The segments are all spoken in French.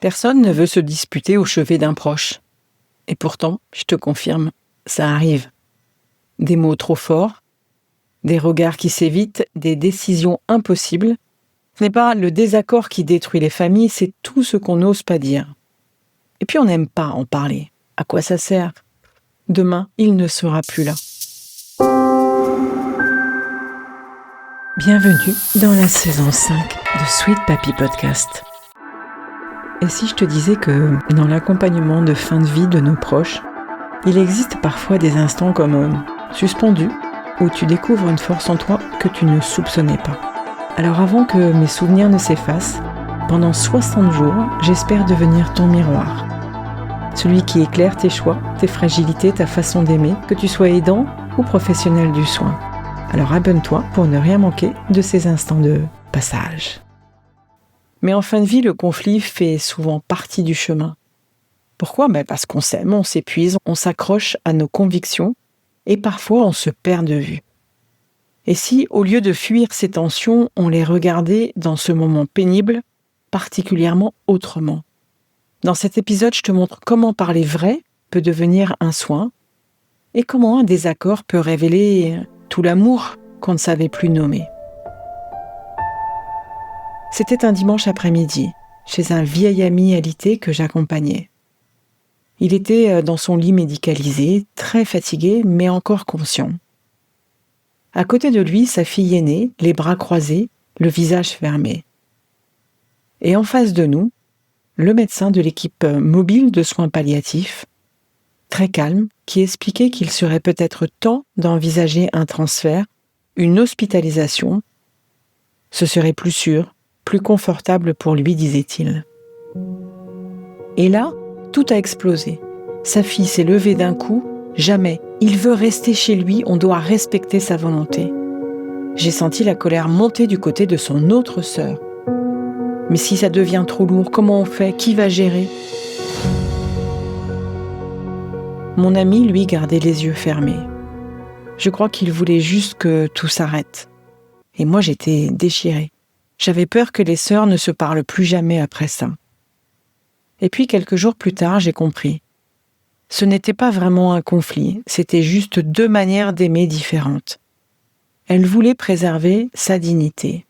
Personne ne veut se disputer au chevet d'un proche. Et pourtant, je te confirme, ça arrive. Des mots trop forts, des regards qui s'évitent, des décisions impossibles. Ce n'est pas le désaccord qui détruit les familles, c'est tout ce qu'on n'ose pas dire. Et puis on n'aime pas en parler. À quoi ça sert ? Demain, il ne sera plus là. Bienvenue dans la saison 5 de Sweet Papy Podcast. Et si je te disais que dans l'accompagnement de fin de vie de nos proches, il existe parfois des instants comme suspendus, où tu découvres une force en toi que tu ne soupçonnais pas. Alors avant que mes souvenirs ne s'effacent, pendant 60 jours, j'espère devenir ton miroir. Celui qui éclaire tes choix, tes fragilités, ta façon d'aimer, que tu sois aidant ou professionnel du soin. Alors abonne-toi pour ne rien manquer de ces instants de passage. Mais en fin de vie, le conflit fait souvent partie du chemin. Pourquoi ? Parce qu'on s'aime, on s'épuise, on s'accroche à nos convictions et parfois on se perd de vue. Et si, au lieu de fuir ces tensions, on les regardait dans ce moment pénible, particulièrement autrement ? Dans cet épisode, je te montre comment parler vrai peut devenir un soin et comment un désaccord peut révéler tout l'amour qu'on ne savait plus nommer. C'était un dimanche après-midi, chez un vieil ami alité que j'accompagnais. Il était dans son lit médicalisé, très fatigué, mais encore conscient. À côté de lui, sa fille aînée, les bras croisés, le visage fermé. Et en face de nous, le médecin de l'équipe mobile de soins palliatifs, très calme, qui expliquait qu'il serait peut-être temps d'envisager un transfert, une hospitalisation. Ce serait plus sûr, plus confortable pour lui, disait-il. Et là, tout a explosé. Sa fille s'est levée d'un coup. Jamais. Il veut rester chez lui, on doit respecter sa volonté. J'ai senti la colère monter du côté de son autre sœur. Mais si ça devient trop lourd, comment on fait ? Qui va gérer ? Mon ami, lui, gardait les yeux fermés. Je crois qu'il voulait juste que tout s'arrête. Et moi, j'étais déchirée. J'avais peur que les sœurs ne se parlent plus jamais après ça. Et puis, quelques jours plus tard, j'ai compris. Ce n'était pas vraiment un conflit, c'était juste deux manières d'aimer différentes. Elle voulait préserver sa dignité.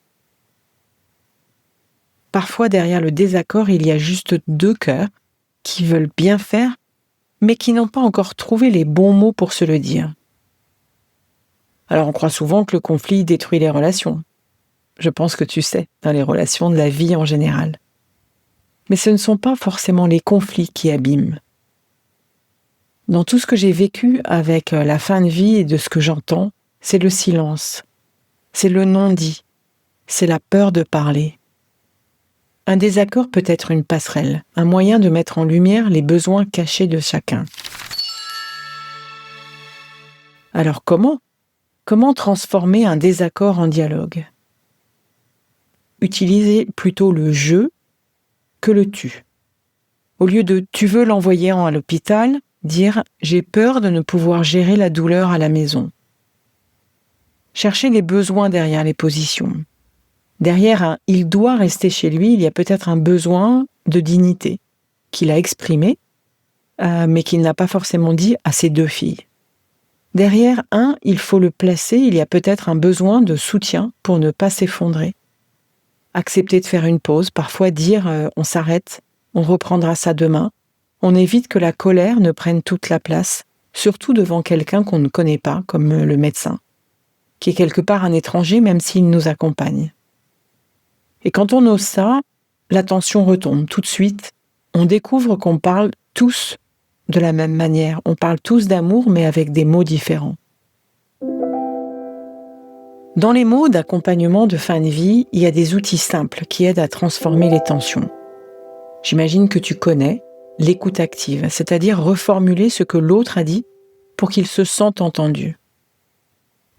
Parfois, derrière le désaccord, il y a juste deux cœurs qui veulent bien faire, mais qui n'ont pas encore trouvé les bons mots pour se le dire. Alors, on croit souvent que le conflit détruit les relations. Je pense que tu sais, dans les relations de la vie en général. Mais ce ne sont pas forcément les conflits qui abîment. Dans tout ce que j'ai vécu avec la fin de vie et de ce que j'entends, c'est le silence, c'est le non-dit, c'est la peur de parler. Un désaccord peut être une passerelle, un moyen de mettre en lumière les besoins cachés de chacun. Alors comment transformer un désaccord en dialogue ? Utiliser plutôt le « je » que le « tu ». Au lieu de « tu veux l'envoyer à l'hôpital », dire « j'ai peur de ne pouvoir gérer la douleur à la maison ». Chercher les besoins derrière les positions. Derrière un « il doit rester chez lui », il y a peut-être un besoin de dignité qu'il a exprimé, mais qu'il n'a pas forcément dit à ses deux filles. Derrière un « il faut le placer », il y a peut-être un besoin de soutien pour ne pas s'effondrer. Accepter de faire une pause, parfois dire « on s'arrête, on reprendra ça demain ». On évite que la colère ne prenne toute la place, surtout devant quelqu'un qu'on ne connaît pas, comme le médecin, qui est quelque part un étranger même s'il nous accompagne. Et quand on ose ça, la tension retombe tout de suite. On découvre qu'on parle tous de la même manière. On parle tous d'amour, mais avec des mots différents. Dans les mots d'accompagnement de fin de vie, il y a des outils simples qui aident à transformer les tensions. J'imagine que tu connais l'écoute active, c'est-à-dire reformuler ce que l'autre a dit pour qu'il se sente entendu.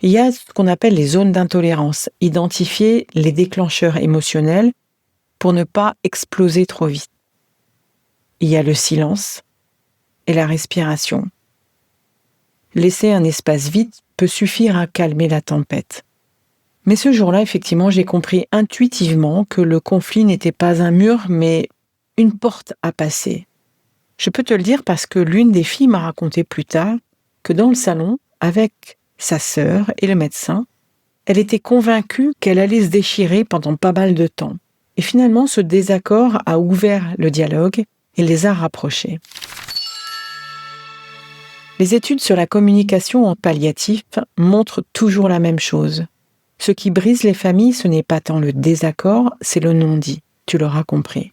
Il y a ce qu'on appelle les zones d'intolérance, identifier les déclencheurs émotionnels pour ne pas exploser trop vite. Il y a le silence et la respiration. Laisser un espace vide peut suffire à calmer la tempête. Mais ce jour-là, effectivement, j'ai compris intuitivement que le conflit n'était pas un mur, mais une porte à passer. Je peux te le dire parce que l'une des filles m'a raconté plus tard que dans le salon, avec sa sœur et le médecin, elle était convaincue qu'elle allait se déchirer pendant pas mal de temps. Et finalement, ce désaccord a ouvert le dialogue et les a rapprochés. Les études sur la communication en palliatif montrent toujours la même chose. Ce qui brise les familles, ce n'est pas tant le désaccord, c'est le non-dit. Tu l'auras compris.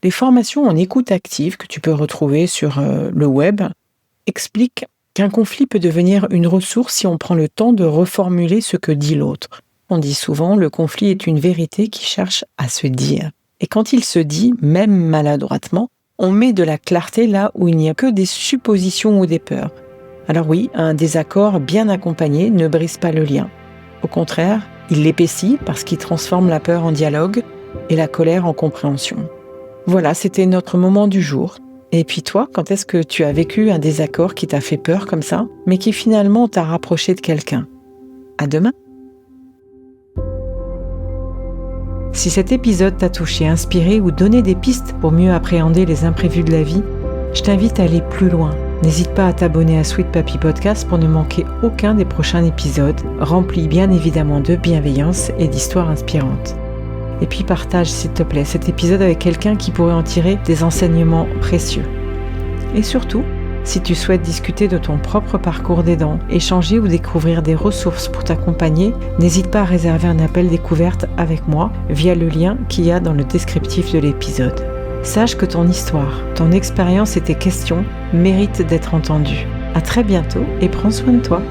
Les formations en écoute active que tu peux retrouver sur le web expliquent qu'un conflit peut devenir une ressource si on prend le temps de reformuler ce que dit l'autre. On dit souvent, le conflit est une vérité qui cherche à se dire. Et quand il se dit, même maladroitement, on met de la clarté là où il n'y a que des suppositions ou des peurs. Alors oui, un désaccord bien accompagné ne brise pas le lien. Au contraire, il l'épaissit parce qu'il transforme la peur en dialogue et la colère en compréhension. Voilà, c'était notre moment du jour. Et puis toi, quand est-ce que tu as vécu un désaccord qui t'a fait peur comme ça, mais qui finalement t'a rapproché de quelqu'un ? À demain. Si cet épisode t'a touché, inspiré ou donné des pistes pour mieux appréhender les imprévus de la vie, je t'invite à aller plus loin. N'hésite pas à t'abonner à Sweet Papy Podcast pour ne manquer aucun des prochains épisodes, remplis bien évidemment de bienveillance et d'histoires inspirantes. Et puis partage s'il te plaît cet épisode avec quelqu'un qui pourrait en tirer des enseignements précieux. Et surtout, si tu souhaites discuter de ton propre parcours d'aidant, échanger ou découvrir des ressources pour t'accompagner, n'hésite pas à réserver un appel découverte avec moi via le lien qu'il y a dans le descriptif de l'épisode. Sache que ton histoire, ton expérience et tes questions méritent d'être entendues. À très bientôt et prends soin de toi.